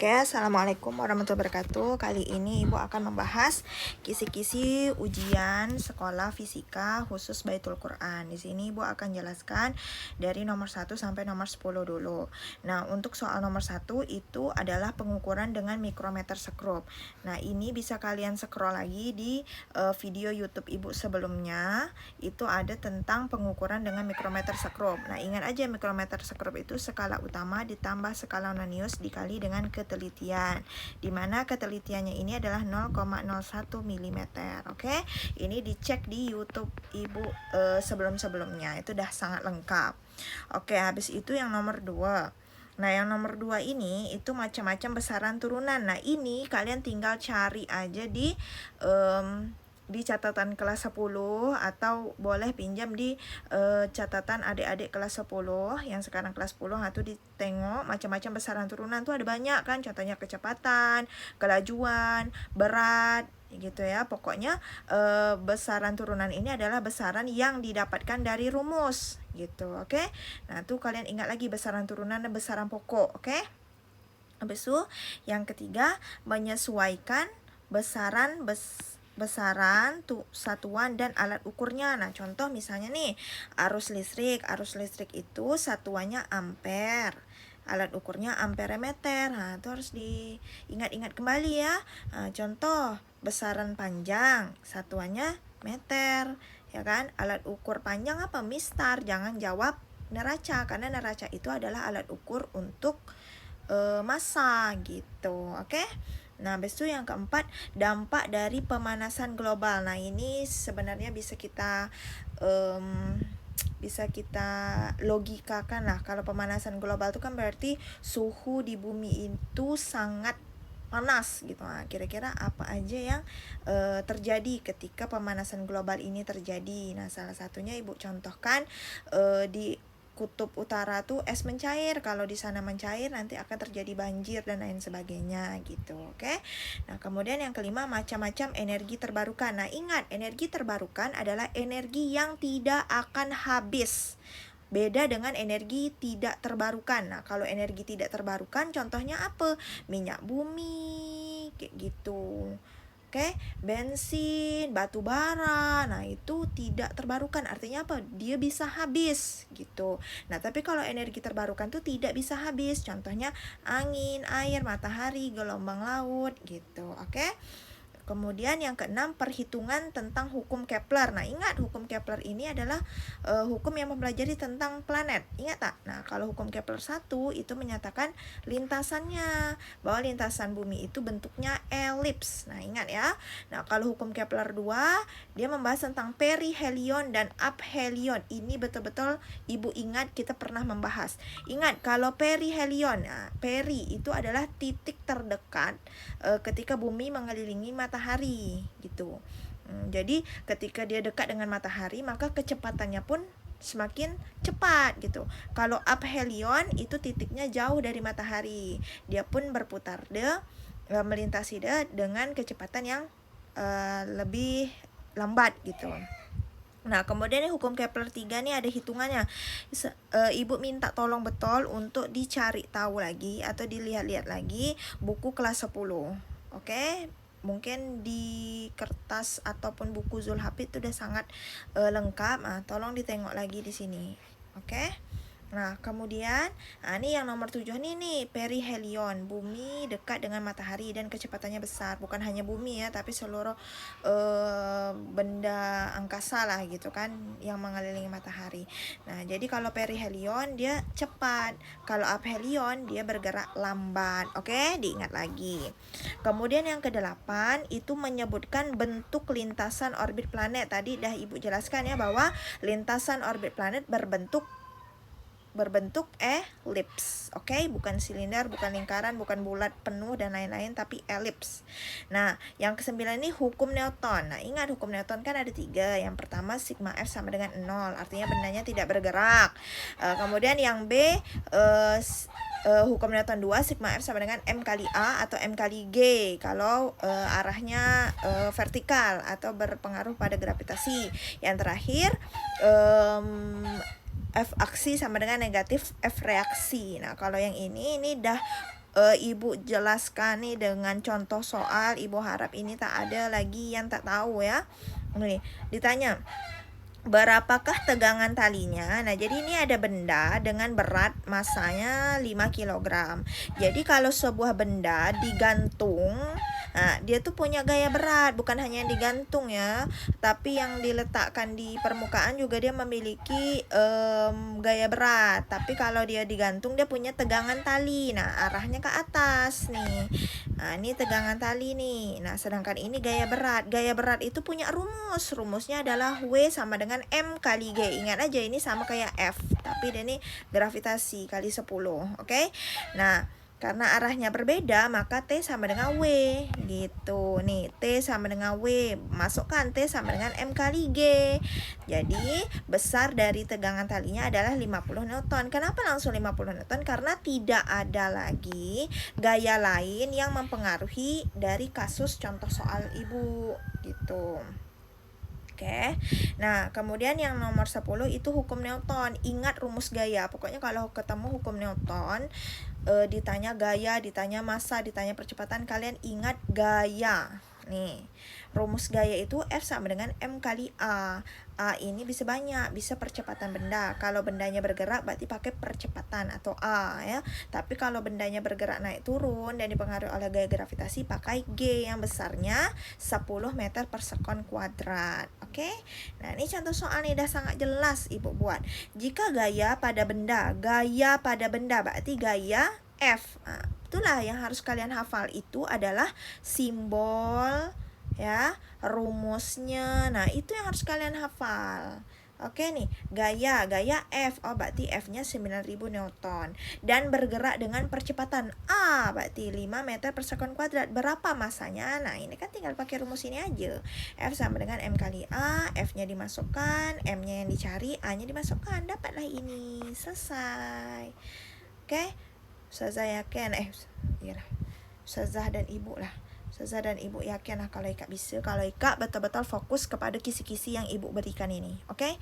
Oke, Assalamualaikum warahmatullahi wabarakatuh. Kali ini Ibu akan membahas kisi-kisi ujian sekolah fisika khusus Baitul Quran. Di sini Ibu akan jelaskan dari nomor 1 sampai nomor 10 dulu. Nah, untuk soal nomor 1 itu adalah pengukuran dengan mikrometer sekrup. Nah, ini bisa kalian scroll lagi di video YouTube Ibu sebelumnya. Itu ada tentang pengukuran dengan mikrometer sekrup. Nah, ingat aja mikrometer sekrup itu skala utama ditambah skala nonius dikali dengan ketelitian, dimana ketelitiannya ini adalah 0,01 mm. Oke, ini dicek di YouTube Ibu sebelum-sebelumnya, itu udah sangat lengkap. Oke, habis itu yang nomor 2. Nah, yang nomor 2 ini itu macam-macam besaran turunan. Nah, ini kalian tinggal cari aja di catatan kelas 10 atau boleh pinjam di catatan adik-adik kelas 10 yang sekarang kelas 10. Nah, tuh ditengok macam-macam besaran turunan tuh ada banyak kan, contohnya kecepatan, kelajuan, berat gitu ya. Pokoknya besaran turunan ini adalah besaran yang didapatkan dari rumus gitu. Oke. Nah, tuh kalian ingat lagi besaran turunan dan besaran pokok. Oke. Habis itu yang ketiga, menyesuaikan besaran satuan dan alat ukurnya. Nah, contoh misalnya nih, arus listrik itu satuannya ampere, alat ukurnya amperemeter. Nah, itu harus diingat-ingat kembali ya. Nah, contoh besaran panjang satuannya meter, ya kan? Alat ukur panjang apa? Mistar. Jangan jawab neraca, karena neraca itu adalah alat ukur untuk massa gitu. Oke. Nah, habis itu yang keempat, dampak dari pemanasan global. Nah, ini sebenarnya bisa kita logikakan lah. Kalau pemanasan global itu kan berarti suhu di bumi itu sangat panas gitu. Nah, kira-kira apa aja yang terjadi ketika pemanasan global ini terjadi. Nah, salah satunya Ibu contohkan di kutub utara tuh es mencair. Kalau di sana mencair nanti akan terjadi banjir dan lain sebagainya gitu. Oke. Nah, kemudian yang kelima, macam-macam energi terbarukan. Nah, ingat, energi terbarukan adalah energi yang tidak akan habis. Beda dengan energi tidak terbarukan. Nah, kalau energi tidak terbarukan contohnya apa? Minyak bumi kayak gitu. Oke, bensin, batu bara, nah itu tidak terbarukan. Artinya apa? Dia bisa habis gitu. Nah, tapi kalau energi terbarukan tuh tidak bisa habis. Contohnya angin, air, matahari, gelombang laut gitu. Oke. Kemudian yang keenam, perhitungan tentang hukum Kepler. Nah, ingat hukum Kepler ini adalah hukum yang mempelajari tentang planet. Ingat tak? Nah, kalau hukum Kepler 1 itu menyatakan lintasannya, bahwa lintasan bumi itu bentuknya elips. Nah, ingat ya. Nah, kalau hukum Kepler 2 dia membahas tentang perihelion dan aphelion. Ini betul-betul Ibu ingat, kita pernah membahas. Ingat, kalau perihelion, nah, peri itu adalah titik terdekat ketika bumi mengelilingi matahari gitu. Jadi ketika dia dekat dengan matahari, maka kecepatannya pun semakin cepat gitu. Kalau aphelion itu titiknya jauh dari matahari, dia pun berputar melintasi dengan kecepatan yang lebih lambat gitu. Nah, kemudian hukum Kepler 3 nih ada hitungannya. Ibu minta tolong betul untuk dicari tahu lagi atau dilihat-lihat lagi buku kelas 10. Oke? Mungkin di kertas ataupun buku Zulhafid itu udah sangat lengkap. Nah, tolong ditengok lagi di sini. Oke? Nah, kemudian ini yang nomor 7 nih, perihelion, bumi dekat dengan matahari dan kecepatannya besar. Bukan hanya bumi ya, tapi seluruh benda angkasa lah gitu kan yang mengelilingi matahari. Nah, jadi kalau perihelion dia cepat, kalau aphelion dia bergerak lambat. Oke, diingat lagi. Kemudian yang ke-8 itu menyebutkan bentuk lintasan orbit planet. Tadi dah Ibu jelaskan ya bahwa lintasan orbit planet berbentuk elips. Oke, bukan silinder, bukan lingkaran, bukan bulat penuh dan lain-lain, tapi elips. Nah, yang ke-9 ini hukum Newton. Nah, ingat hukum Newton kan ada 3. Yang pertama, sigma F sama dengan 0, artinya bendanya tidak bergerak. Kemudian yang B, hukum Newton 2, sigma F sama dengan M kali A atau M kali G kalau arahnya vertikal atau berpengaruh pada gravitasi. Yang terakhir, F aksi sama dengan negatif F reaksi. Nah, kalau yang ini dah Ibu jelaskan nih dengan contoh soal. Ibu harap ini tak ada lagi yang tak tahu ya. Nih, ditanya, berapakah tegangan talinya? Nah, jadi ini ada benda dengan berat masanya 5 kg. Jadi kalau sebuah benda digantung, nah, dia tuh punya gaya berat, bukan hanya yang digantung ya, tapi yang diletakkan di permukaan juga dia memiliki gaya berat. Tapi kalau dia digantung dia punya tegangan tali. Nah, arahnya ke atas nih. Nah, ini tegangan tali nih. Nah, sedangkan ini gaya berat. Gaya berat itu punya rumus. Rumusnya adalah W sama dengan M kali G. Ingat aja ini sama kayak F, tapi dia ini gravitasi kali 10. Oke? Nah, karena arahnya berbeda, maka T sama dengan W. Gitu. Nih, T sama dengan W. Masukkan T sama dengan M kali G. Jadi, besar dari tegangan talinya adalah 50 Newton. Kenapa langsung 50 Newton? Karena tidak ada lagi gaya lain yang mempengaruhi dari kasus contoh soal Ibu. Gitu. Oke. Nah, kemudian yang nomor 10 itu hukum Newton. Ingat rumus gaya. Pokoknya kalau ketemu hukum Newton, ditanya gaya, ditanya massa, ditanya percepatan, kalian ingat gaya. Nih, rumus gaya itu F sama dengan M kali A. A ini bisa banyak, bisa percepatan benda. Kalau bendanya bergerak berarti pakai percepatan atau A ya. Tapi kalau bendanya bergerak naik turun dan dipengaruhi oleh gaya gravitasi, pakai G yang besarnya 10 meter per sekon kuadrat. Oke? Nah, ini contoh soal nih, udah sangat jelas Ibu buat. Jika gaya pada benda berarti gaya F. Nah, itulah yang harus kalian hafal, itu adalah simbol ya, rumusnya. Nah, itu yang harus kalian hafal. Oke nih, gaya F. Oh, berarti F-nya 9000 Newton. Dan bergerak dengan percepatan A, berarti 5 meter per sekon kuadrat. Berapa masanya? Nah, ini kan tinggal pakai rumus ini aja. F sama dengan M kali A, F-nya dimasukkan, M-nya yang dicari, A-nya dimasukkan. Dapatlah ini. Selesai. Oke? Ustazah yakin, iyalah. Ustazah dan Ibu lah. Ustazah dan Ibu yakin lah kalau Ika bisa. Kalau Ika betul-betul fokus kepada kisi-kisi yang Ibu berikan ini. Oke?